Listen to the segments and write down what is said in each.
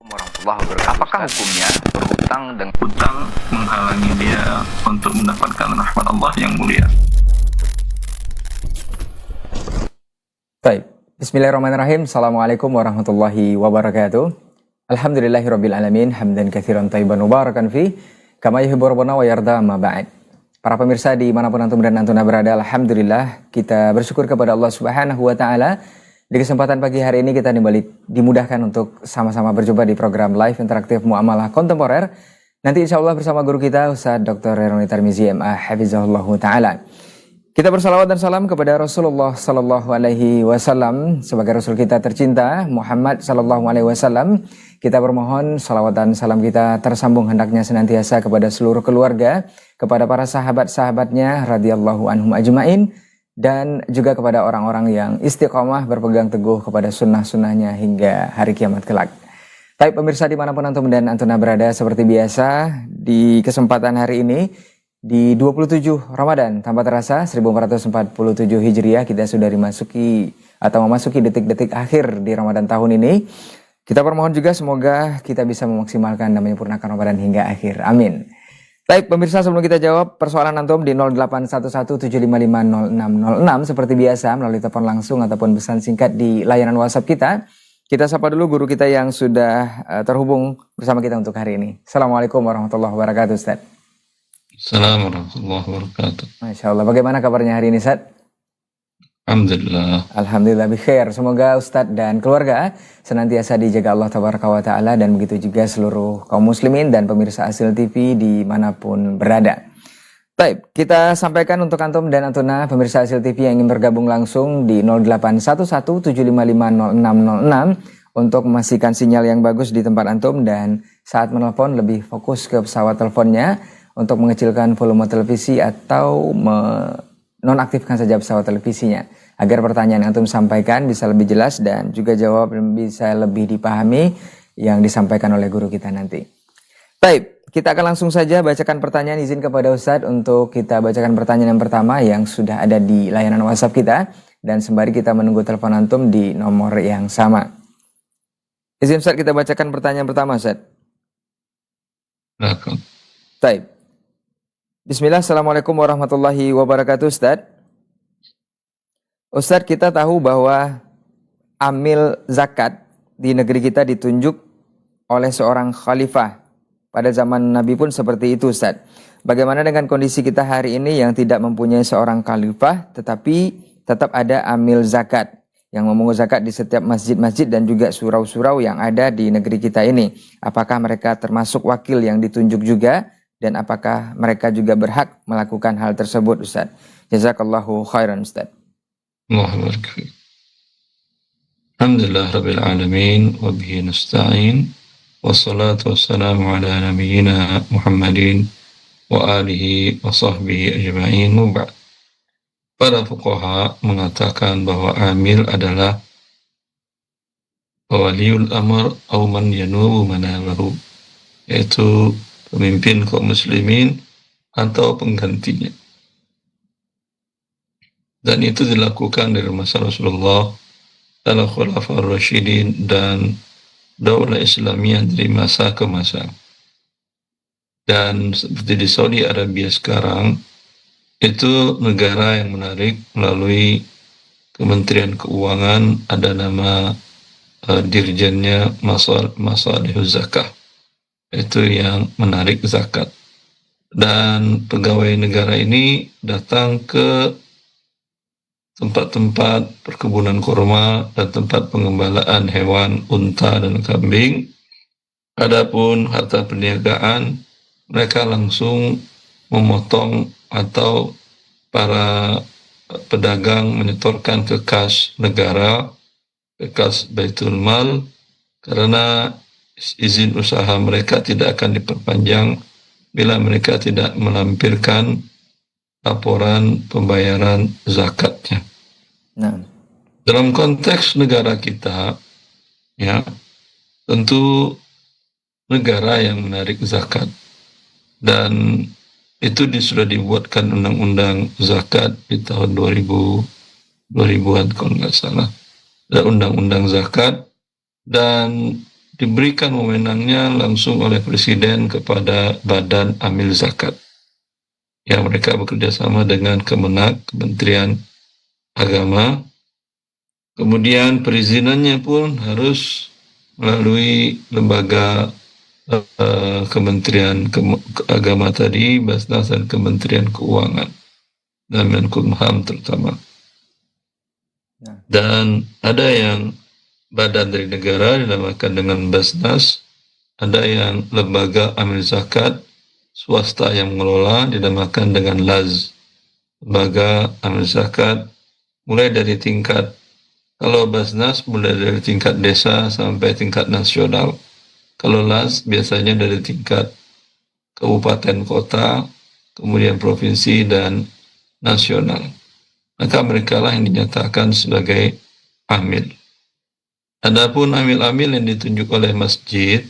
Warahmatullahi wabarakatuh. Apakah hukumnya berhutang dengan hutang menghalangi dia untuk mendapatkan rahmat Allah yang mulia? Baik, bismillahirrahmanirrahim. Assalamualaikum warahmatullahi wabarakatuh. Alhamdulillahirabbil alamin, hamdan katsiran thayyiban mubarakan fi, kama yuhibbu rabbuna wa yarda, ma ba'd. Para pemirsa dimanapun antum dan antuna berada, alhamdulillah kita bersyukur kepada Allah Subhanahu wa taala. Di kesempatan pagi hari ini kita kembali dimudahkan untuk sama-sama berjumpa di program live interaktif Muamalah Kontemporer. Nanti insya Allah bersama guru kita Ustaz Dr. Reroni Tarmizi MA Hafizahullah Ta'ala. Kita bersalawat dan salam kepada Rasulullah Sallallahu Alaihi Wasallam sebagai Rasul kita tercinta Muhammad Sallallahu Alaihi Wasallam. Kita bermohon salawat dan salam kita tersambung hendaknya senantiasa kepada seluruh keluarga, kepada para sahabat-sahabatnya radhiyallahu anhum ajmain, dan juga kepada orang-orang yang istiqomah berpegang teguh kepada sunnah-sunnahnya hingga hari kiamat kelak. Baik pemirsa dimanapun antum dan antuna berada, seperti biasa di kesempatan hari ini di 27 Ramadan tanpa terasa 1447 Hijriah kita sudah memasuki detik-detik akhir di Ramadan tahun ini. Kita bermohon juga semoga kita bisa memaksimalkan dan menyempurnakan Ramadan hingga akhir. Amin. Baik pemirsa, sebelum kita jawab persoalan antum di 0811755606 seperti biasa melalui telepon langsung ataupun pesan singkat di layanan WhatsApp kita. Kita sapa dulu guru kita yang sudah terhubung bersama kita untuk hari ini. Assalamualaikum warahmatullahi wabarakatuh, Ustaz. Assalamualaikum warahmatullahi wabarakatuh. Masya Allah, bagaimana kabarnya hari ini, Ustaz? Alhamdulillah. Alhamdulillah bikhair. Semoga Ustadz dan keluarga senantiasa dijaga Allah Tabaraka wa Ta'ala, dan begitu juga seluruh kaum muslimin dan pemirsa Asil TV dimanapun berada. Baik, kita sampaikan untuk antum dan antuna pemirsa Asil TV yang ingin bergabung langsung di 0811755606 untuk memastikan sinyal yang bagus di tempat antum, dan saat menelpon lebih fokus ke pesawat teleponnya untuk mengecilkan volume televisi atau nonaktifkan saja pesawat televisinya agar pertanyaan yang antum sampaikan bisa lebih jelas dan juga jawab bisa lebih dipahami yang disampaikan oleh guru kita nanti. Baik, kita akan langsung saja bacakan pertanyaan. Izin kepada Ustadz untuk kita bacakan pertanyaan yang pertama yang sudah ada di layanan WhatsApp kita, dan sembari kita menunggu telepon antum di nomor yang sama. Izin Ustadz kita bacakan pertanyaan pertama, Ustadz. Baik. Bismillah, Assalamualaikum warahmatullahi wabarakatuh, Ustadz. Ustadz, kita tahu bahwa amil zakat di negeri kita ditunjuk oleh seorang khalifah. Pada zaman Nabi pun seperti itu, Ustadz. Bagaimana dengan kondisi kita hari ini yang tidak mempunyai seorang khalifah, tetapi tetap ada amil zakat yang memungut zakat di setiap masjid-masjid dan juga surau-surau yang ada di negeri kita ini? Apakah mereka termasuk wakil yang ditunjuk juga? Dan apakah mereka juga berhak melakukan hal tersebut, Ustaz? Jazakallahu khairan, Ustaz. Alhamdulillah Rabbil Alamin, wa bihi nasta'in, wassalatu wassalamu ala nabiyyina Muhammadin wa alihi wa sahbihi ajma'in, mubad. Para fuqaha mengatakan bahwa amil adalah waliul amr atau man yanubu manabahu, yaitu pemimpin kaum muslimin atau penggantinya. Dan itu dilakukan dari masa Rasulullah dan Khulafaur Rasyidin dan Daulah Islamiyah dari masa ke masa. Dan seperti di Saudi Arabia sekarang, itu negara yang menarik melalui Kementerian Keuangan, ada nama dirjennya Masalihuz Zakah. Itu yang menarik zakat. Dan pegawai negara ini datang ke tempat-tempat perkebunan kurma dan tempat pengembalaan hewan unta dan kambing. Adapun harta perniagaan, mereka langsung memotong atau para pedagang menyetorkan ke kas negara, ke kas Baitul Mal, karena izin usaha mereka tidak akan diperpanjang bila mereka tidak melampirkan laporan pembayaran zakatnya. Nah, dalam konteks negara kita, ya, tentu negara yang menarik zakat, dan itu sudah dibuatkan undang-undang zakat di tahun 2000-an kalau nggak salah. Ada undang-undang zakat, dan diberikan wewenangnya langsung oleh presiden kepada badan amil zakat. Ya, mereka bekerja sama dengan Kemenak, Kementerian Agama. Kemudian perizinannya pun harus melalui lembaga Kementerian Agama tadi, Basnas dan Kementerian Keuangan dan Menkumham terutama. Dan ada yang badan dari negara dinamakan dengan Basnas, ada yang lembaga amil zakat swasta yang mengelola dinamakan dengan LAZ, lembaga amil zakat, mulai dari tingkat, kalau Basnas mulai dari tingkat desa sampai tingkat nasional. Kalau LAZ biasanya dari tingkat kabupaten kota, kemudian provinsi dan nasional. Maka mereka lah yang dinyatakan sebagai amil. Adapun amil-amil yang ditunjuk oleh masjid,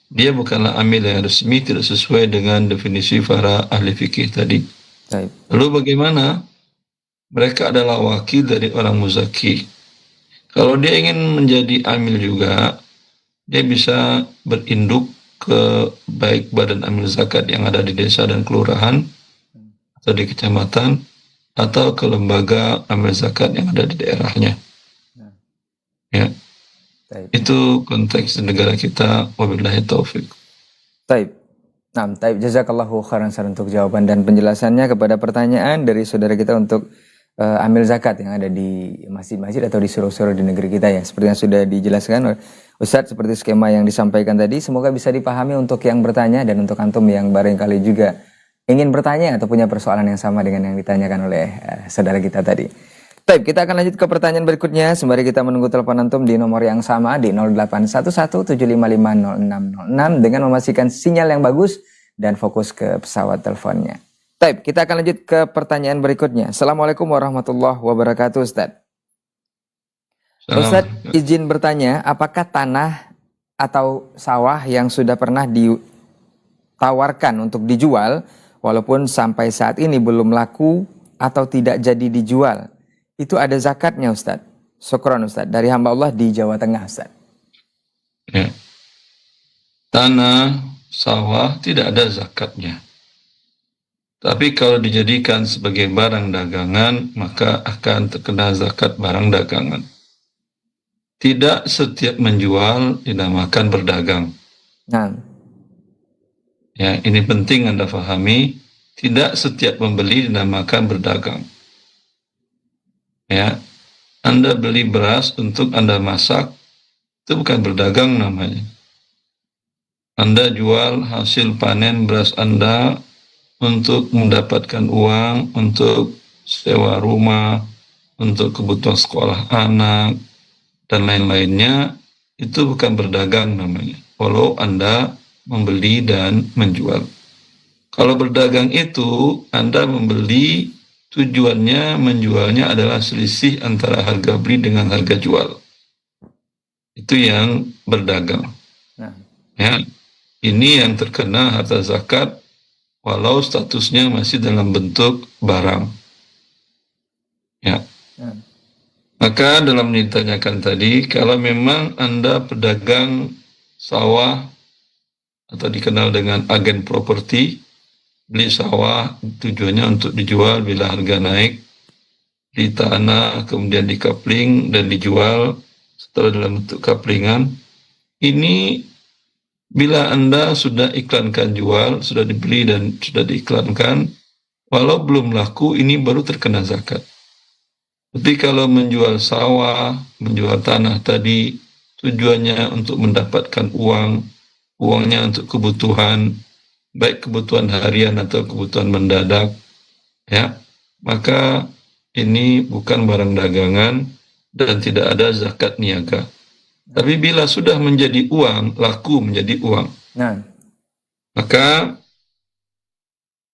dia bukanlah amil yang resmi, tidak sesuai dengan definisi para ahli fikih tadi. Baik. Lalu bagaimana? Mereka adalah wakil dari orang muzaki. Kalau dia ingin menjadi amil juga, dia bisa berinduk ke baik badan amil zakat yang ada di desa dan kelurahan atau di kecamatan, atau ke lembaga amil zakat yang ada di daerahnya. Ya. Baik. Itu konteks negara kita. Wabillahi taufik. Taib. Nah, taib, jazakallahu khairan untuk jawaban dan penjelasannya kepada pertanyaan dari saudara kita untuk amil zakat yang ada di masjid-masjid atau di surau-surau di negeri kita ya. Seperti yang sudah dijelaskan oleh Ustadz, seperti skema yang disampaikan tadi, semoga bisa dipahami untuk yang bertanya dan untuk antum yang barangkali juga ingin bertanya atau punya persoalan yang sama dengan yang ditanyakan oleh saudara kita tadi. Baik, kita akan lanjut ke pertanyaan berikutnya. Sembari kita menunggu telepon antum di nomor yang sama di 081175500606 dengan memastikan sinyal yang bagus dan fokus ke pesawat teleponnya. Baik, kita akan lanjut ke pertanyaan berikutnya. Assalamualaikum warahmatullahi wabarakatuh, Ustadz. Ustadz, izin bertanya, apakah tanah atau sawah yang sudah pernah ditawarkan untuk dijual, walaupun sampai saat ini belum laku atau tidak jadi dijual, itu ada zakatnya, Ustadz? Syukron, Ustadz. Dari hamba Allah di Jawa Tengah, Ustadz. Ya. Tanah, sawah tidak ada zakatnya. Tapi kalau dijadikan sebagai barang dagangan, maka akan terkena zakat barang dagangan. Tidak setiap menjual dinamakan berdagang. Nah. Ya, ini penting Anda pahami. Tidak setiap membeli dinamakan berdagang. Ya, Anda beli beras untuk Anda masak, itu bukan berdagang namanya. Anda jual hasil panen beras Anda untuk mendapatkan uang, untuk sewa rumah, untuk kebutuhan sekolah anak, dan lain-lainnya, itu bukan berdagang namanya. Walau Anda membeli dan menjual. Kalau berdagang itu, Anda membeli, tujuannya menjualnya adalah selisih antara harga beli dengan harga jual. Itu yang berdagang. Ya, ini yang terkena harta zakat, walau statusnya masih dalam bentuk barang. Ya. Maka dalam ditanyakan tadi, kalau memang Anda pedagang sawah atau dikenal dengan agen properti, beli sawah tujuannya untuk dijual bila harga naik, di tanah, kemudian di kapling dan dijual setelah dalam bentuk kaplingan, ini bila Anda sudah iklankan jual, sudah dibeli dan sudah diiklankan, walau belum laku, ini baru terkena zakat. Tapi kalau menjual sawah, menjual tanah tadi, tujuannya untuk mendapatkan uang, uangnya untuk kebutuhan, baik kebutuhan harian atau kebutuhan mendadak, ya, maka ini bukan barang dagangan dan tidak ada zakat niaga. Tapi bila sudah menjadi uang, laku menjadi uang, maka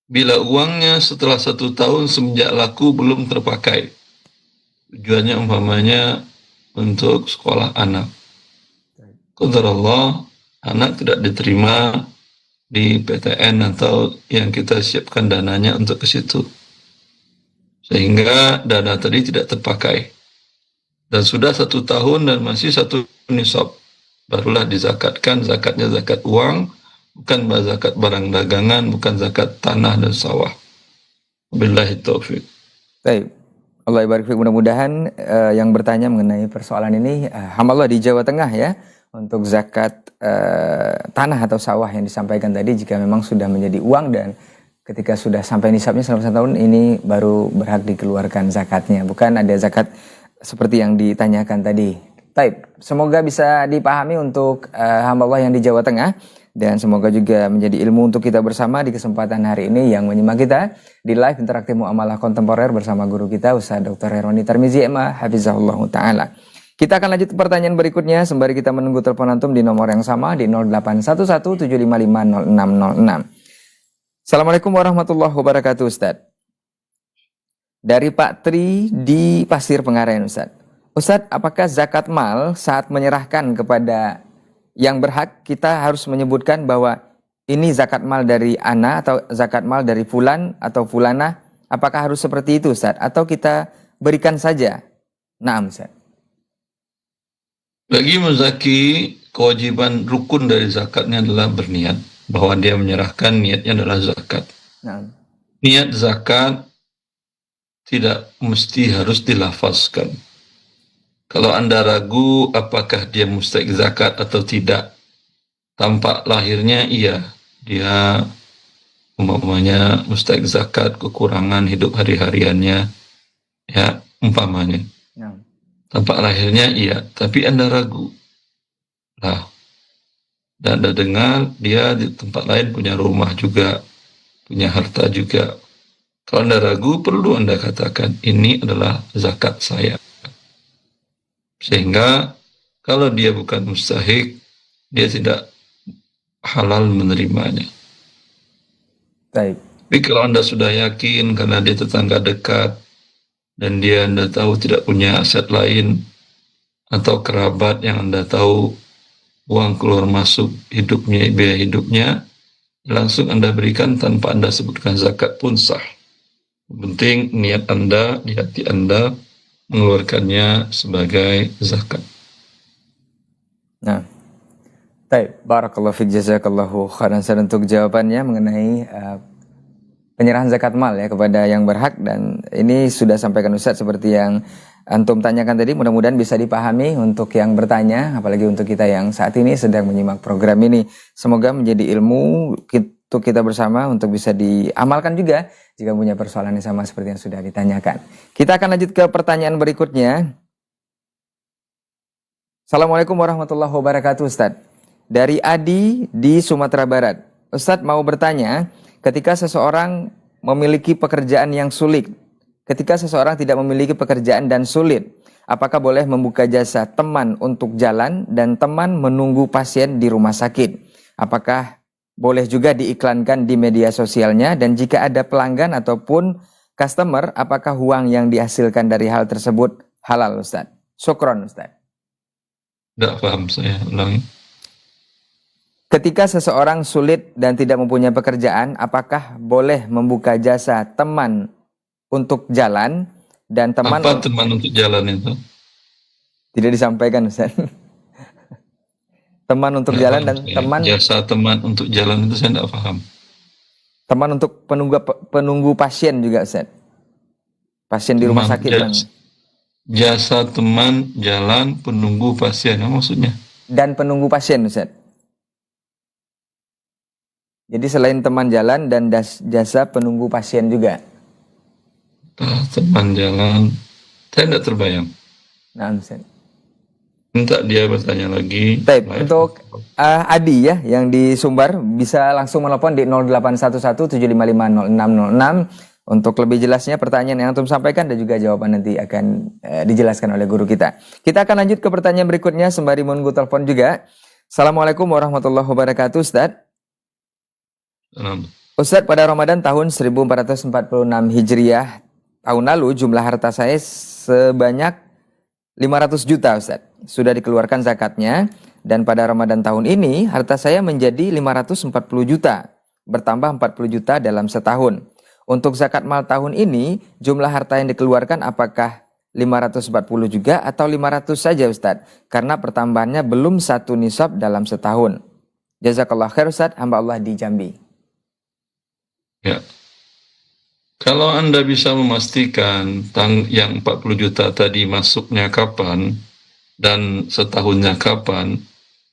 bila uangnya setelah 1 tahun semenjak laku belum terpakai, tujuannya umpamanya untuk sekolah anak, qadarullah anak tidak diterima di PTN atau yang kita siapkan dananya untuk ke situ, sehingga dana tadi tidak terpakai, dan sudah 1 tahun dan masih 1 nisab, barulah dizakatkan. Zakatnya zakat uang, bukan zakat barang dagangan, bukan zakat tanah dan sawah. Billahi taufik. Baik. Allah barik fiik. Mudah-mudahan yang bertanya mengenai persoalan ini hamba Allah di Jawa Tengah ya, untuk zakat tanah atau sawah yang disampaikan tadi, jika memang sudah menjadi uang dan ketika sudah sampai nisabnya selama 1 tahun ini baru berhak dikeluarkan zakatnya, bukan ada zakat seperti yang ditanyakan tadi. Baik, semoga bisa dipahami untuk hamba Allah yang di Jawa Tengah, dan semoga juga menjadi ilmu untuk kita bersama di kesempatan hari ini yang menyimak kita di live interaktif muamalah kontemporer bersama guru kita Ustaz Dr. Herwani Tarmizi MA hafizahullah taala. Kita akan lanjut ke pertanyaan berikutnya sembari kita menunggu telepon antum di nomor yang sama di 0811755606. Assalamualaikum warahmatullahi wabarakatuh Ustaz. Dari Pak Tri di Pasir Pengarayan Ustaz. Ustaz, apakah zakat mal saat menyerahkan kepada yang berhak kita harus menyebutkan bahwa ini zakat mal dari ana atau zakat mal dari fulan atau fulana? Apakah harus seperti itu Ustaz? Atau kita berikan saja? Naam Ustaz. Bagi muzaki, kewajiban rukun dari zakatnya adalah berniat bahwa dia menyerahkan, niatnya adalah zakat. Naam. Niat zakat tidak mesti harus dilafazkan. Kalau Anda ragu apakah dia mustahik zakat atau tidak, tampak lahirnya iya, dia umpamanya mustahik zakat, kekurangan hidup hari-hariannya, ya umpamanya. Naam. Tampak lahirnya iya, tapi Anda ragu. Nah, dan Anda dengar dia di tempat lain punya rumah juga, punya harta juga. Kalau Anda ragu, perlu Anda katakan, ini adalah zakat saya. Sehingga kalau dia bukan mustahik, dia tidak halal menerimanya. Baik. Tapi kalau Anda sudah yakin karena dia tetangga dekat dan dia Anda tahu tidak punya aset lain atau kerabat yang Anda tahu uang keluar masuk hidupnya, biaya hidupnya, langsung Anda berikan tanpa Anda sebutkan zakat pun sah. Yang penting niat Anda, di hati Anda mengeluarkannya sebagai zakat. Nah, baik, barakallahu fiik, jazakallahu khairan untuk jawabannya mengenai penyerahan zakat mal ya kepada yang berhak, dan ini sudah sampaikan Ustaz seperti yang antum tanyakan tadi. Mudah-mudahan bisa dipahami untuk yang bertanya, apalagi untuk kita yang saat ini sedang menyimak program ini. Semoga menjadi ilmu untuk kita bersama untuk bisa diamalkan juga jika punya persoalan yang sama seperti yang sudah ditanyakan. Kita akan lanjut ke pertanyaan berikutnya. Assalamualaikum warahmatullahi wabarakatuh Ustaz. Dari Adi di Sumatera Barat. Ustaz mau bertanya, ketika seseorang memiliki pekerjaan yang sulit, ketika seseorang tidak memiliki pekerjaan dan sulit, apakah boleh membuka jasa teman untuk jalan dan teman menunggu pasien di rumah sakit? Apakah boleh juga diiklankan di media sosialnya? Dan jika ada pelanggan ataupun customer, apakah uang yang dihasilkan dari hal tersebut halal Ustaz? Syukron Ustaz. Tidak paham saya, ulangi. Ketika seseorang sulit dan tidak mempunyai pekerjaan, apakah boleh membuka jasa teman untuk jalan dan teman... Apa teman untuk jalan itu? Tidak disampaikan Ustaz. Teman untuk Tidak jalan paham dan saya. teman... Jasa teman untuk jalan itu saya tidak paham. Teman untuk penunggu pasien juga Ustaz. Pasien di rumah sakit. Jasa teman jalan penunggu pasien, apa maksudnya? Dan penunggu pasien Ustaz. Jadi selain teman jalan dan jasa penunggu pasien juga. Teman jalan, saya tidak terbayang. Nah Ustaz. Minta dia bertanya lagi. Baik, untuk Adi ya yang di Sumbar bisa langsung menelpon di 0811755606 untuk lebih jelasnya pertanyaan yang antum sampaikan dan juga jawaban nanti akan dijelaskan oleh guru kita. Kita akan lanjut ke pertanyaan berikutnya sembari menunggu telepon juga. Assalamualaikum warahmatullahi wabarakatuh Ustaz. Ustaz, pada Ramadan tahun 1446 Hijriah tahun lalu jumlah harta saya sebanyak 500 juta Ustaz. Sudah dikeluarkan zakatnya, dan pada Ramadan tahun ini harta saya menjadi 540 juta, bertambah 40 juta dalam setahun. Untuk zakat mal tahun ini, jumlah harta yang dikeluarkan apakah 540 juga atau 500 saja Ustadz? Karena pertambahannya belum satu nisab dalam setahun. Jazakallah khair Ustadz, hamba Allah di Jambi. Ya. Kalau Anda bisa memastikan yang 40 juta tadi masuknya kapan dan setahunnya kapan,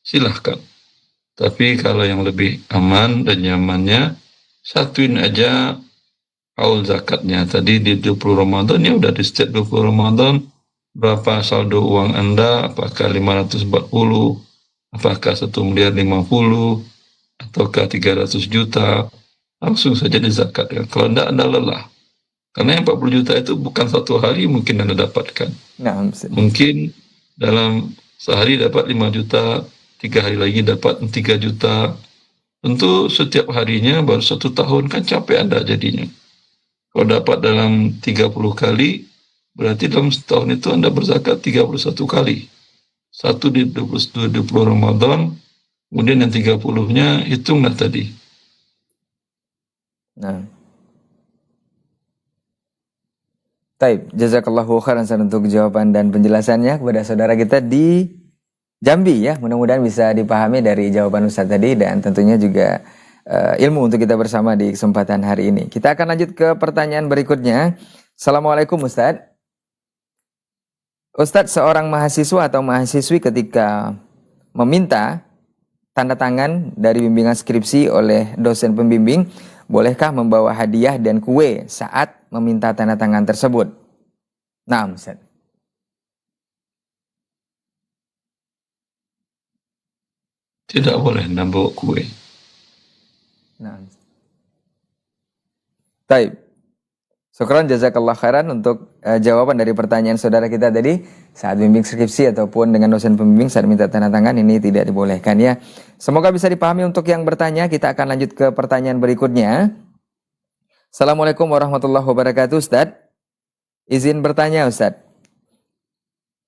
silahkan. Tapi kalau yang lebih aman dan nyamannya, satuin aja haul zakatnya. Tadi di 20 Ramadan, ya udah di setiap 20 Ramadan, berapa saldo uang Anda, apakah 540, apakah 1.050.000, ataukah 300 juta, langsung saja dizakatkan. Kalau Anda lelah. Karena yang 40 juta itu bukan satu hari mungkin Anda dapatkan. Nah, mungkin dalam sehari dapat 5 juta, 3 hari lagi dapat 3 juta. Tentu setiap harinya baru 1 tahun, kan capek Anda jadinya. Kalau dapat dalam 30 kali, berarti dalam setahun itu Anda berzakat 31 kali. Satu di 20 Ramadan, kemudian yang 30-nya hitunglah tadi. Nah. Taib, jazakallahu khairan untuk jawaban dan penjelasannya kepada saudara kita di Jambi ya. Mudah-mudahan bisa dipahami dari jawaban Ustadz tadi dan tentunya juga ilmu untuk kita bersama di kesempatan hari ini. Kita akan lanjut ke pertanyaan berikutnya. Assalamualaikum Ustadz. Ustadz, seorang mahasiswa atau mahasiswi ketika meminta tanda tangan dari bimbingan skripsi oleh dosen pembimbing, bolehkah membawa hadiah dan kue saat meminta tanda tangan tersebut? Nah, Ustaz. Tidak boleh bawa kue. Nah. Taib. Syukran jazakallah khairan untuk jawaban dari pertanyaan saudara kita tadi. Saat bimbing skripsi ataupun dengan dosen pembimbing saat minta tanda tangan, ini tidak dibolehkan ya. Semoga bisa dipahami untuk yang bertanya. Kita akan lanjut ke pertanyaan berikutnya. Assalamualaikum warahmatullahi wabarakatuh Ustadz. Izin bertanya Ustadz.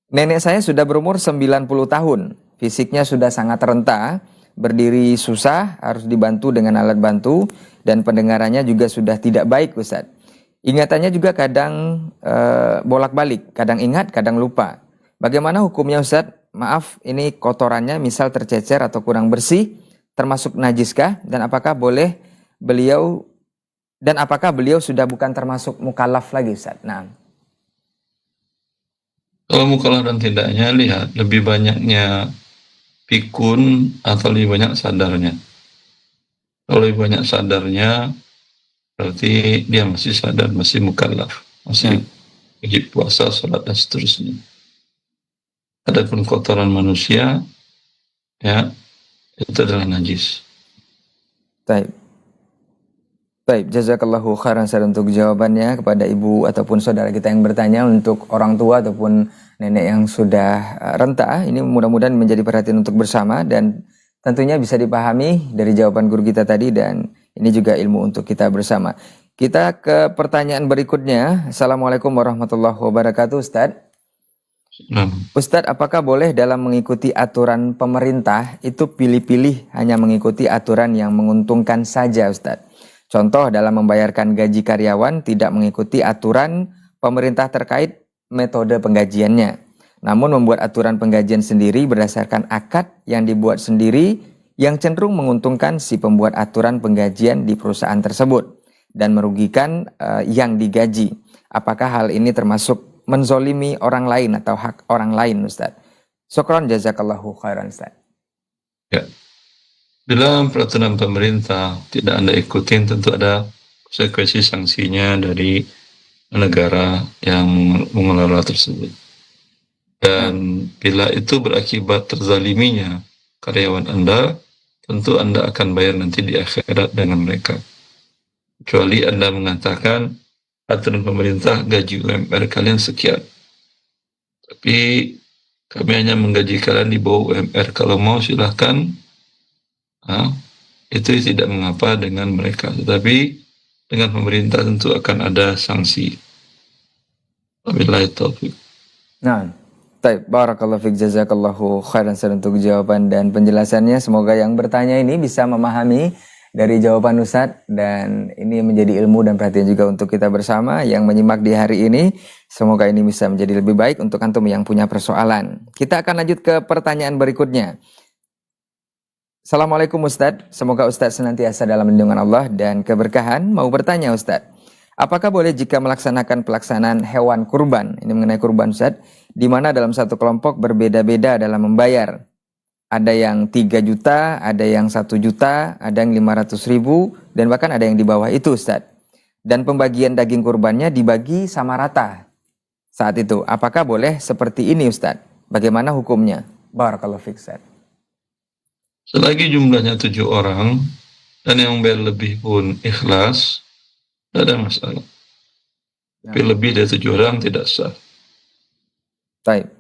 Nenek saya sudah berumur 90 tahun. Fisiknya sudah sangat renta. Berdiri susah, harus dibantu dengan alat bantu. Dan pendengarannya juga sudah tidak baik Ustadz. Ingatannya juga kadang bolak-balik. Kadang ingat, kadang lupa. Bagaimana hukumnya Ustadz? Maaf, ini kotorannya misal tercecer atau kurang bersih. Termasuk najiskah? Dan apakah beliau sudah bukan termasuk mukallaf lagi Ustadz? Nah. Kalau mukallaf dan tidaknya, lihat lebih banyaknya pikun atau lebih banyak sadarnya. Kalau lebih banyak sadarnya, berarti dia masih sadar, masih mukallaf, masih wajib puasa, sholat dan seterusnya. Adapun kotoran manusia, ya itu adalah najis. Baik. Baik, jazakallahu khairan untuk jawabannya kepada ibu ataupun saudara kita yang bertanya. Untuk orang tua ataupun nenek yang sudah renta, ini mudah-mudahan menjadi perhatian untuk bersama dan tentunya bisa dipahami dari jawaban guru kita tadi dan ini juga ilmu untuk kita bersama. Kita ke pertanyaan berikutnya. Assalamualaikum warahmatullahi wabarakatuh Ustadz. Ustadz, apakah boleh dalam mengikuti aturan pemerintah itu pilih-pilih hanya mengikuti aturan yang menguntungkan saja Ustadz? Contoh dalam membayarkan gaji karyawan tidak mengikuti aturan pemerintah terkait metode penggajiannya. Namun membuat aturan penggajian sendiri berdasarkan akad yang dibuat sendiri yang cenderung menguntungkan si pembuat aturan penggajian di perusahaan tersebut dan merugikan yang digaji. Apakah hal ini termasuk menzolimi orang lain atau hak orang lain Ustaz? Syukran jazakallahu khairan Ustaz. Ya. Bila peraturan pemerintah tidak Anda ikutin, tentu ada konsekuensi sanksinya dari negara yang mengelola tersebut. Dan bila itu berakibat terzaliminya karyawan Anda, tentu Anda akan bayar nanti di akhirat dengan mereka. Kecuali Anda mengatakan aturan pemerintah gaji UMR kalian sekian. Tapi kami hanya menggaji kalian di bawah UMR. Kalau mau silahkan. Itu tidak mengapa dengan mereka, tetapi dengan pemerintah tentu akan ada sanksi. Wabillahi taufiq. Nah, baik, barakallahu fiik, jazakallahu khairan untuk jawaban dan penjelasannya. Semoga yang bertanya ini bisa memahami dari jawaban Ustadz, dan ini menjadi ilmu dan perhatian juga untuk kita bersama yang menyimak di hari ini. Semoga ini bisa menjadi lebih baik untuk antum yang punya persoalan. Kita akan lanjut ke pertanyaan berikutnya. Assalamualaikum Ustadz, semoga Ustadz senantiasa dalam lindungan Allah dan keberkahan. Mau bertanya Ustadz, apakah boleh jika melaksanakan pelaksanaan hewan kurban, ini mengenai kurban Ustadz, di mana dalam satu kelompok berbeda-beda dalam membayar? Ada yang 3 juta, ada yang 1 juta, ada yang 500.000, dan bahkan ada yang di bawah itu Ustadz. Dan pembagian daging kurbannya dibagi sama rata saat itu. Apakah boleh seperti ini Ustadz? Bagaimana hukumnya? Barakallahu fiik Ustadz. Selagi jumlahnya 7 orang dan yang membayar lebih pun ikhlas, tidak ada masalah. Tapi lebih dari 7 orang tidak sah. Baik.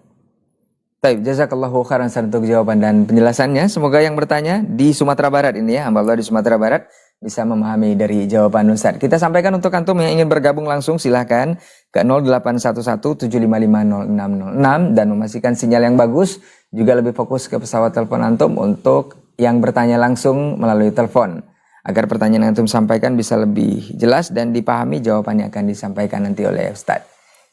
Baik, jazakallahu khairan untuk jawaban dan penjelasannya. Semoga yang bertanya di Sumatera Barat ini ya, hamba Allah di Sumatera Barat bisa memahami dari jawaban Ustadz. Kita sampaikan untuk antum yang ingin bergabung langsung, silahkan ke 0811-755-0606 dan memastikan sinyal yang bagus. Juga lebih fokus ke pesawat telepon antum untuk yang bertanya langsung melalui telepon, agar pertanyaan yang antum sampaikan bisa lebih jelas dan dipahami, jawabannya akan disampaikan nanti oleh Ustadz.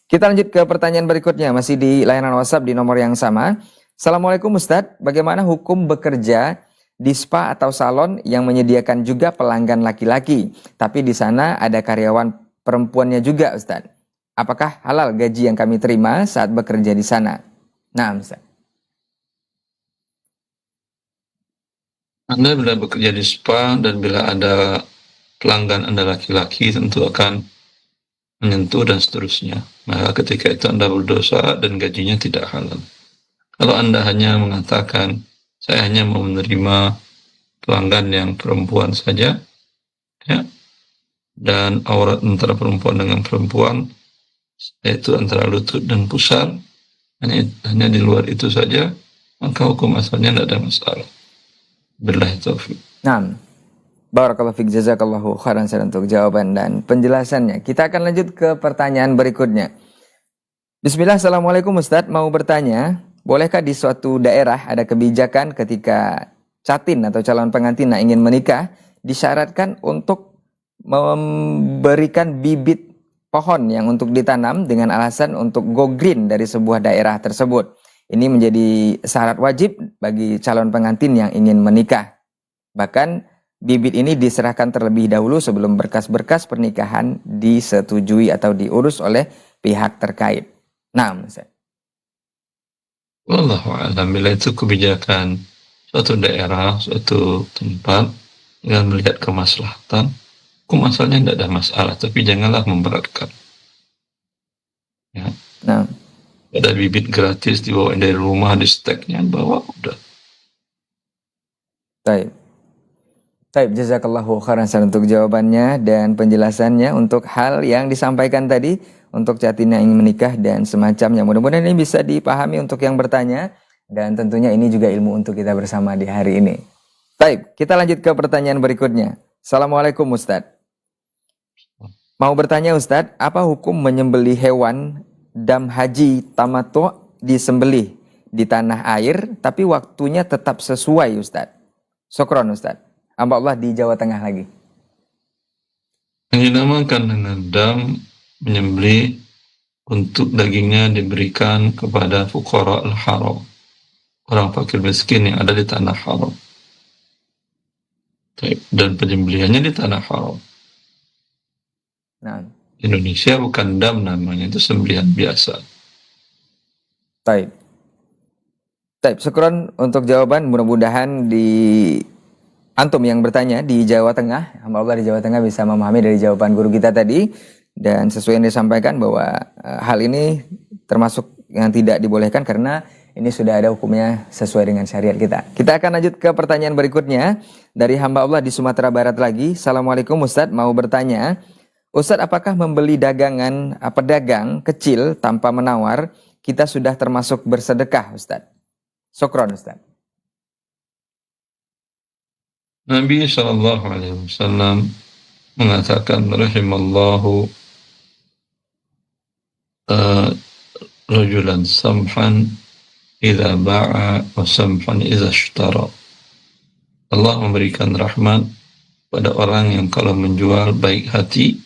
Kita lanjut ke pertanyaan berikutnya, masih di layanan WhatsApp di nomor yang sama. Assalamualaikum Ustadz, bagaimana hukum bekerja di spa atau salon yang menyediakan juga pelanggan laki-laki, tapi di sana ada karyawan perempuannya juga Ustadz? Apakah halal gaji yang kami terima saat bekerja di sana? Nah Ustadz. Anda bila bekerja di spa dan bila ada pelanggan Anda laki-laki tentu akan menyentuh dan seterusnya. Maka ketika itu Anda berdosa dan gajinya tidak halal. Kalau Anda hanya mengatakan, saya hanya mau menerima pelanggan yang perempuan saja, ya, dan aurat antara perempuan dengan perempuan, yaitu antara lutut dan pusar, hanya di luar itu saja, maka hukum asalnya tidak ada masalah. Billahi taufiq. Nah, barakallahu fiik, jazakallahu khairan untuk jawaban dan penjelasannya. Kita akan lanjut ke pertanyaan berikutnya. Bismillah, assalamualaikum Ustadz, mau bertanya, bolehkah di suatu daerah ada kebijakan ketika catin atau calon pengantin ingin menikah disyaratkan untuk memberikan bibit pohon yang untuk ditanam dengan alasan untuk go green dari sebuah daerah tersebut? Ini menjadi syarat wajib bagi calon pengantin yang ingin menikah. Bahkan bibit ini diserahkan terlebih dahulu sebelum berkas-berkas pernikahan disetujui atau diurus oleh pihak terkait. Nah, Ustaz. Wallahu a'lam, bila itu kebijakan suatu daerah, suatu tempat dengan melihat kemaslahatan, hukum asalnya tidak ada masalah, tapi janganlah memberatkan. Ya. Nah. Ada bibit gratis dibawa dari rumah, di steknya bawa, udah. Baik. Baik, jazakallahu khairan untuk jawabannya dan penjelasannya untuk hal yang disampaikan tadi untuk catin yang ingin menikah dan semacamnya. Mudah-mudahan ini bisa dipahami untuk yang bertanya dan tentunya ini juga ilmu untuk kita bersama di hari ini. Baik, kita lanjut ke pertanyaan berikutnya. Assalamualaikum Ustadz. Mau bertanya Ustadz, apa hukum menyembelih hewan dam haji tamattu disembelih di tanah air tapi waktunya tetap sesuai Ustadz? Syukron Ustadz. Hamba Allah di Jawa Tengah lagi. Yang dinamakan dengan dam menyembelih untuk dagingnya diberikan kepada fuqara al-haram, orang fakir miskin yang ada di tanah haram. Dan penyembelihannya di tanah haram. Nah. Indonesia bukan dam namanya, itu sembelihan biasa. Baik. Baik, syukron untuk jawaban. Mudah-mudahan di antum yang bertanya di Jawa Tengah, hamba Allah di Jawa Tengah bisa memahami dari jawaban guru kita tadi. Dan sesuai yang disampaikan bahwa hal ini termasuk yang tidak dibolehkan karena ini sudah ada hukumnya sesuai dengan syariat kita. Kita akan lanjut ke pertanyaan berikutnya dari hamba Allah di Sumatera Barat lagi. Assalamualaikum Ustadz, mau bertanya, Ustadz, apakah membeli dagangan pedagang kecil tanpa menawar kita sudah termasuk bersedekah Ustadz? Syukron Ustadz. Nabi SAW mengatakan, rahimallahu rajulan samhan idza ba'a wa samhan idza ishtara. Allah memberikan rahmat pada orang yang kalau menjual baik hati,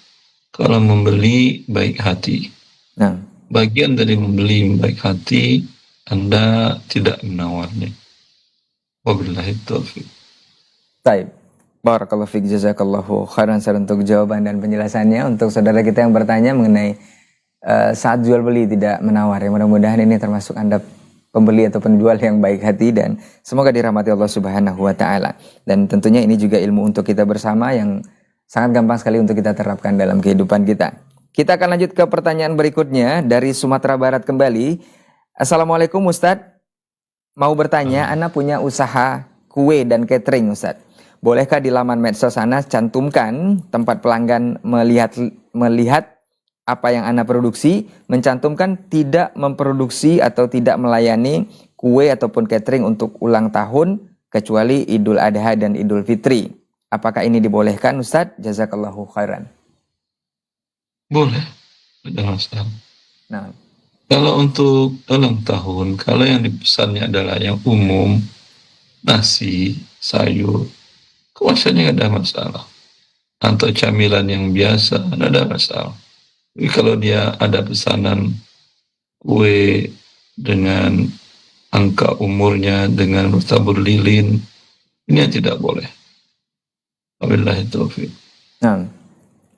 kalau membeli baik hati. Nah, Bagian dari membeli baik hati, Anda tidak menawarnya. Wabillahi taufiq. Taib. Barakallahu fiik, jazakallahu khairan Ustaz untuk jawaban dan penjelasannya. Untuk saudara kita yang bertanya mengenai saat jual beli tidak menawar, ya mudah-mudahan ini termasuk Anda pembeli atau penjual yang baik hati dan semoga dirahmati Allah Subhanahu wa taala. Dan tentunya ini juga ilmu untuk kita bersama yang sangat gampang sekali untuk kita terapkan dalam kehidupan kita. Kita akan lanjut ke pertanyaan berikutnya dari Sumatera Barat kembali. Assalamualaikum Ustadz. Mau bertanya, Ana punya usaha kue dan catering Ustadz. Bolehkah di laman medsos Ana cantumkan tempat pelanggan melihat apa yang Ana produksi, mencantumkan tidak memproduksi atau tidak melayani kue ataupun catering untuk ulang tahun kecuali Idul Adha dan Idul Fitri. Apakah ini dibolehkan Ustadz? Jazakallahu khairan. Boleh, tidak masalah. Nah, Kalau untuk ulang tahun, kalau yang dipesannya adalah yang umum, nasi, sayur, kemasannya nggak ada masalah. Atau camilan yang biasa, nggak ada masalah. Tapi kalau dia ada pesanan kue dengan angka umurnya, dengan bertabur lilin, ini yang tidak boleh. Wabillahi taufiq. nah.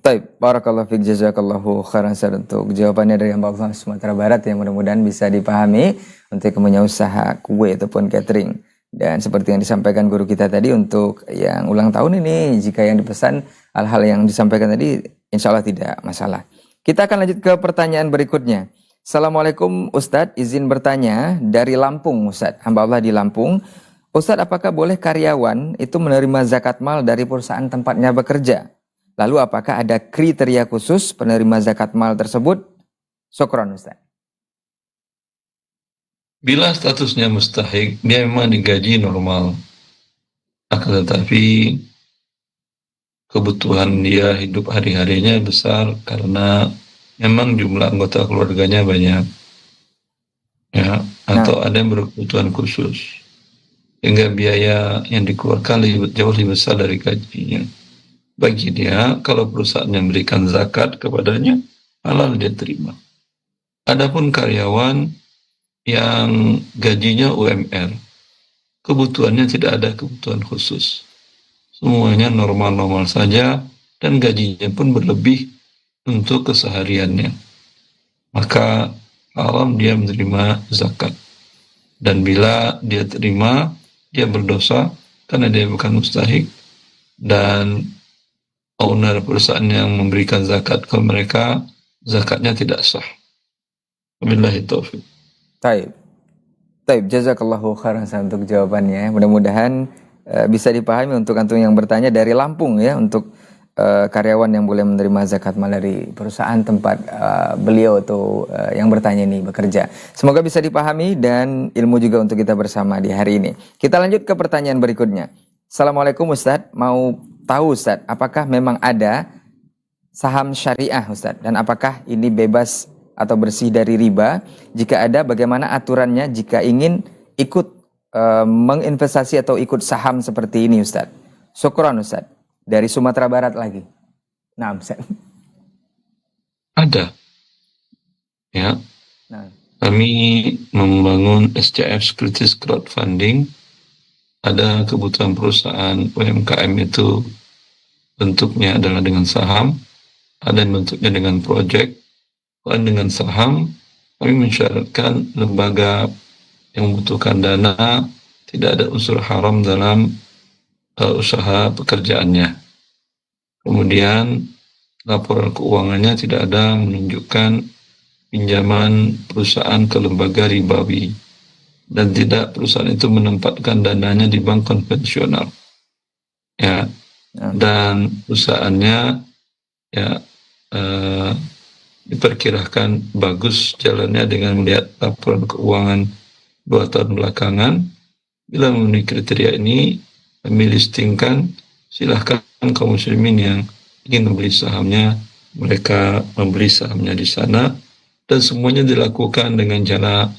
Baik, barakallahu fiik, jazakallahu khairan Ustaz untuk jawabannya dari Mbak Allah Sumatera Barat yang mudah-mudahan bisa dipahami untuk yang punya usaha kue ataupun catering. Dan seperti yang disampaikan guru kita tadi untuk yang ulang tahun ini, jika yang dipesan hal-hal yang disampaikan tadi insya Allah tidak masalah. Kita akan lanjut ke pertanyaan berikutnya. Assalamualaikum Ustadz, izin bertanya dari Lampung Ustadz, hamba Allah di Lampung. Ustadz, apakah boleh karyawan itu menerima zakat mal dari perusahaan tempatnya bekerja? Lalu apakah ada kriteria khusus penerima zakat mal tersebut? Syukran Ustaz. Bila statusnya mustahik, dia memang digaji normal. Akan tetapi kebutuhan dia hidup hari-harinya besar karena memang jumlah anggota keluarganya banyak. Ya, atau ada yang berkebutuhan khusus. Sehingga biaya yang dikeluarkan jauh lebih besar dari gajinya. Bagi dia, kalau perusahaan yang memberikan zakat kepadanya, halal dia terima. Adapun karyawan yang gajinya UMR, kebutuhannya tidak ada kebutuhan khusus. Semuanya normal-normal saja, dan gajinya pun berlebih untuk kesehariannya. Maka haram dia menerima zakat. Dan bila dia terima, dia berdosa karena dia bukan mustahik, dan owner perusahaan yang memberikan zakat ke mereka, zakatnya tidak sah. Wabillahi taufiq. Taib. Jazakallahu khairan untuk jawabannya. Mudah-mudahan bisa dipahami untuk antum yang bertanya dari Lampung ya, untuk karyawan yang boleh menerima zakat mal dari perusahaan tempat beliau atau yang bertanya ini bekerja. Semoga bisa dipahami dan ilmu juga untuk kita bersama di hari ini. Kita lanjut ke pertanyaan berikutnya. Assalamualaikum Ustadz, mau tahu Ustadz, apakah memang ada saham syariah Ustadz? Dan apakah ini bebas atau bersih dari riba? Jika ada, bagaimana aturannya jika ingin ikut menginvestasi atau ikut saham seperti ini Ustadz? Syukran Ustadz. Dari Sumatera Barat lagi. Nah Ustadz. Ada. Ya. Nah. Kami membangun SCF Securities Crowdfunding. Ada kebutuhan perusahaan UMKM itu bentuknya adalah dengan saham, ada yang bentuknya dengan proyek. Kalau dengan saham, kami mensyaratkan lembaga yang membutuhkan dana tidak ada unsur haram dalam usaha pekerjaannya. Kemudian laporan keuangannya tidak ada menunjukkan pinjaman perusahaan ke lembaga ribawi, dan tidak perusahaan itu menempatkan dananya di bank konvensional. Ya, dan perusahaannya ya diperkirakan bagus jalannya dengan melihat laporan keuangan 2 tahun belakangan. Bila memenuhi kriteria ini, kami listingkan, silahkan kaum muslimin yang ingin membeli sahamnya, mereka membeli sahamnya di sana, dan semuanya dilakukan dengan cara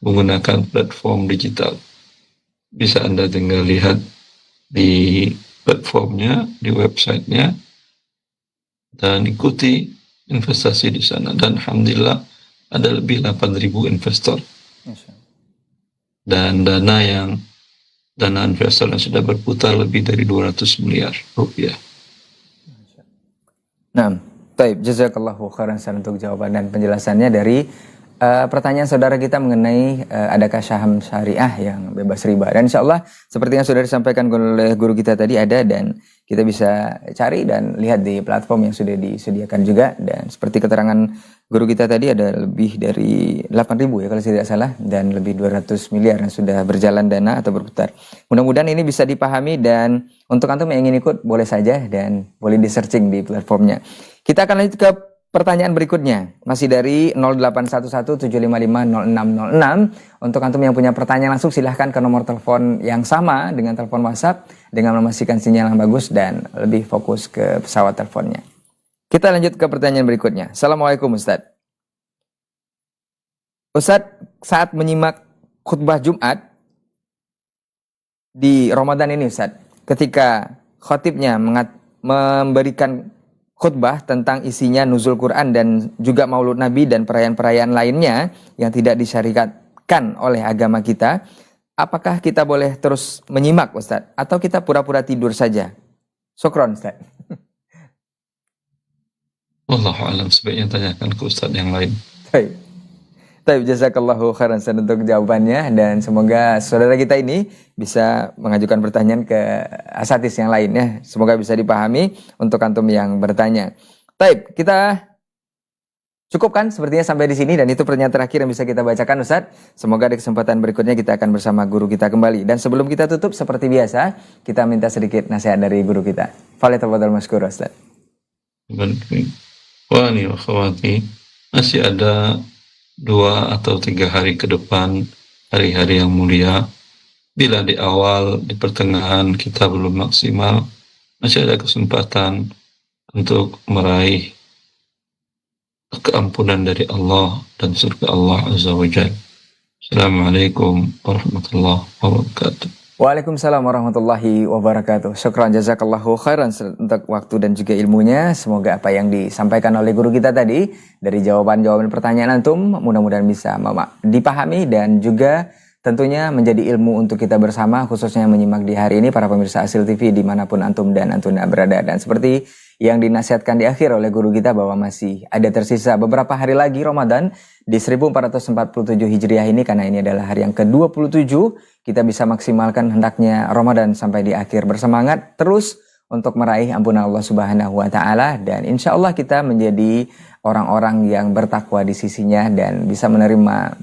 menggunakan platform digital. Bisa Anda tinggal lihat di platformnya, di websitenya, dan ikuti investasi di sana. Dan alhamdulillah ada lebih 8.000 investor. Dan dana investor yang sudah berputar lebih dari 200 miliar rupiah. Nah, baik, jazakallahu khairan untuk jawaban dan penjelasannya dari pertanyaan saudara kita mengenai adakah saham syariah yang bebas riba. Dan insya Allah seperti yang sudah disampaikan oleh guru kita tadi ada, dan kita bisa cari dan lihat di platform yang sudah disediakan juga. Dan seperti keterangan guru kita tadi ada lebih dari 8.000 ya kalau tidak salah, dan lebih 200 miliar yang sudah berjalan dana atau berputar. Mudah-mudahan ini bisa dipahami, dan untuk antum yang ingin ikut boleh saja dan boleh di searching di platformnya. Kita akan lanjut ke pertanyaan berikutnya, masih dari 0811755606. Untuk antum yang punya pertanyaan langsung silahkan ke nomor telepon yang sama dengan telepon WhatsApp dengan memastikan sinyal yang bagus dan lebih fokus ke pesawat teleponnya. Kita lanjut ke pertanyaan berikutnya. Assalamualaikum Ustadz. Ustadz, saat menyimak khutbah Jumat di Ramadan ini Ustadz, ketika khatibnya memberikan khutbah tentang isinya nuzul Quran dan juga Maulud Nabi dan perayaan-perayaan lainnya yang tidak disyariatkan oleh agama kita, apakah kita boleh terus menyimak Ustadz? Atau kita pura-pura tidur saja? Syukron Ustadz. Wallahu a'lam, sebaiknya tanyakan ke Ustadz yang lain. Baik, jazakallahu khairan untuk jawabannya, dan semoga saudara kita ini bisa mengajukan pertanyaan ke asatidz yang lainnya. Semoga bisa dipahami untuk antum yang bertanya. Baik, kita cukupkan sepertinya sampai di sini, dan itu pernyataan terakhir yang bisa kita bacakan Ustadz. Semoga di kesempatan berikutnya kita akan bersama guru kita kembali. Dan sebelum kita tutup seperti biasa, kita minta sedikit nasihat dari guru kita. Falyatafadhal mashkur Ustadz. Wani wa khawati, masih ada 2 atau 3 hari ke depan, hari-hari yang mulia. Bila di awal, di pertengahan kita belum maksimal, masih ada kesempatan untuk meraih keampunan dari Allah dan surga Allah Azza wa Jalla. Assalamualaikum warahmatullahi wabarakatuh. Waalaikumsalam warahmatullahi wabarakatuh. Syukran jazakallahu khairan untuk waktu dan juga ilmunya. Semoga apa yang disampaikan oleh guru kita tadi dari jawaban-jawaban pertanyaan antum mudah-mudahan bisa dipahami dan juga tentunya menjadi ilmu untuk kita bersama, khususnya yang menyimak di hari ini para pemirsa Asil TV dimanapun antum dan antuna berada. Dan seperti yang dinasihatkan di akhir oleh guru kita bahwa masih ada tersisa beberapa hari lagi Ramadan di 1447 Hijriah ini, karena ini adalah hari yang ke-27, kita bisa maksimalkan hendaknya Ramadan sampai di akhir, bersemangat terus untuk meraih ampunan Allah Subhanahu wa taala, dan insya Allah kita menjadi orang-orang yang bertakwa di sisinya dan bisa menerima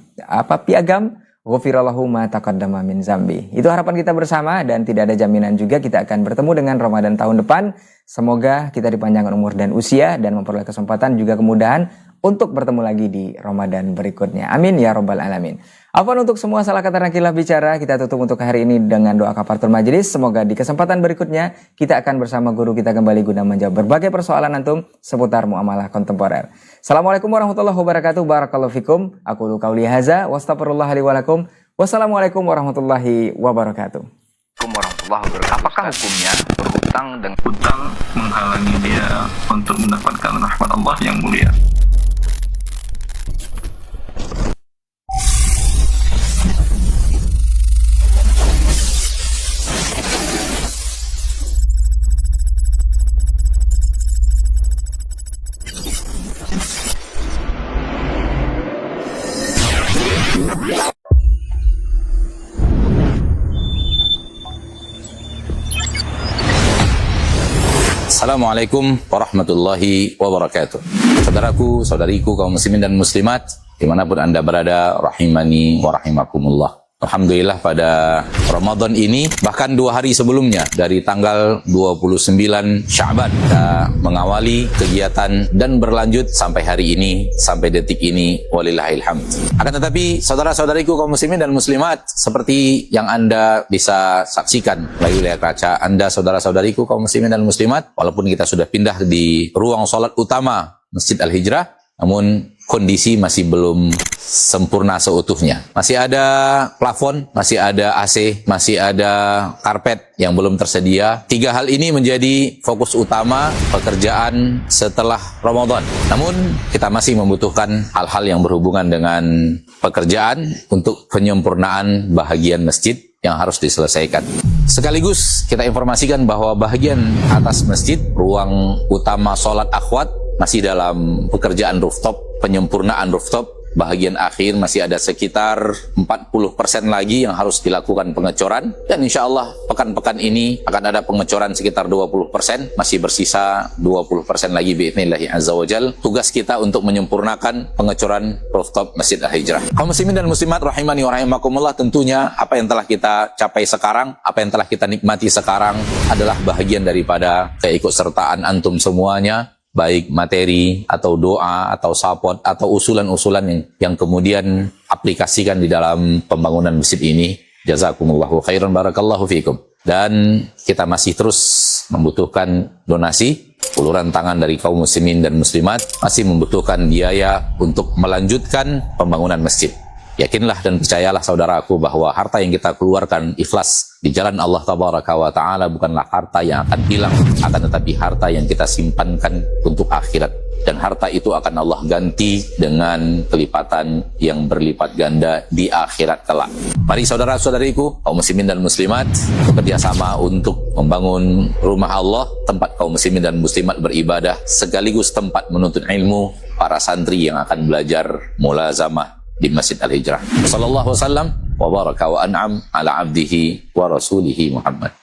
piagam ghufirallahu ma taqaddama min zambi. Itu harapan kita bersama, dan tidak ada jaminan juga kita akan bertemu dengan Ramadan tahun depan. Semoga kita dipanjangkan umur dan usia dan memperoleh kesempatan juga kemudahan untuk bertemu lagi di Ramadan berikutnya. Amin ya rabbal alamin. Afwan untuk semua salah kata dan khilaf bicara. Kita tutup untuk hari ini dengan doa kafaratul majelis. Semoga di kesempatan berikutnya kita akan bersama guru kita kembali guna menjawab berbagai persoalan antum seputar muamalah kontemporer. Assalamualaikum warahmatullahi wabarakatuh. Barakallahu fikum. Aqulu qauli hadza wa astaghfirullah li wa lakum. Wassalamualaikum warahmatullahi wabarakatuh. Warahmatullahi wabarakatuh. Apakah hukumnya berhutang dengan Hutang menghalangi dia untuk mendapatkan rahmat Allah yang mulia. Assalamualaikum warahmatullahi wabarakatuh. Saudaraku, saudariku, kaum muslimin dan muslimat, dimanapun Anda berada, rahimani wa rahimakumullah. Alhamdulillah pada Ramadan ini, bahkan 2 hari sebelumnya, dari tanggal 29 Sya'ban, kita mengawali kegiatan dan berlanjut sampai hari ini, sampai detik ini, walillahil hamd. Akan tetapi, saudara-saudariku kaum muslimin dan muslimat, seperti yang Anda bisa saksikan melalui layar kaca Anda, saudara-saudariku kaum muslimin dan muslimat, walaupun kita sudah pindah di ruang sholat utama Masjid Al-Hijrah, namun kondisi masih belum sempurna seutuhnya. Masih ada plafon, masih ada AC, masih ada karpet yang belum tersedia. 3 hal ini menjadi fokus utama pekerjaan setelah Ramadan. Namun, kita masih membutuhkan hal-hal yang berhubungan dengan pekerjaan untuk penyempurnaan bahagian masjid yang harus diselesaikan. Sekaligus kita informasikan bahwa bahagian atas masjid, ruang utama sholat akhwat, masih dalam pekerjaan rooftop, penyempurnaan rooftop. Bahagian akhir masih ada sekitar 40% lagi yang harus dilakukan pengecoran, dan insya Allah pekan-pekan ini akan ada pengecoran sekitar 20%, masih bersisa 20% lagi bi'idznillah azza wajal. Tugas kita untuk menyempurnakan pengecoran rooftop Masjid Al-Hijrah. Kaum muslimin dan muslimat rahimani wa rahimakumullah, tentunya apa yang telah kita capai sekarang, apa yang telah kita nikmati sekarang adalah bahagian daripada keikutsertaan antum semuanya, baik materi atau doa atau support atau usulan-usulan yang kemudian aplikasikan di dalam pembangunan masjid ini. Jazakumullahu khairan, barakallahu fiikum. Dan kita masih terus membutuhkan donasi, uluran tangan dari kaum muslimin dan muslimat, masih membutuhkan biaya untuk melanjutkan pembangunan masjid. Yakinlah dan percayalah saudaraku bahwa harta yang kita keluarkan ikhlas di jalan Allah Tabaraka wa Ta'ala bukanlah harta yang akan hilang, akan tetapi harta yang kita simpankan untuk akhirat. Dan harta itu akan Allah ganti dengan kelipatan yang berlipat ganda di akhirat kelak. Mari saudara-saudariku, kaum muslimin dan muslimat, bekerja sama untuk membangun rumah Allah, tempat kaum muslimin dan muslimat beribadah, sekaligus tempat menuntut ilmu para santri yang akan belajar mulazamah di Masjid Al-Hijrah. Sallallahu wasallam wa baraka wa an'am ala abdihi wa rasulihi Muhammad.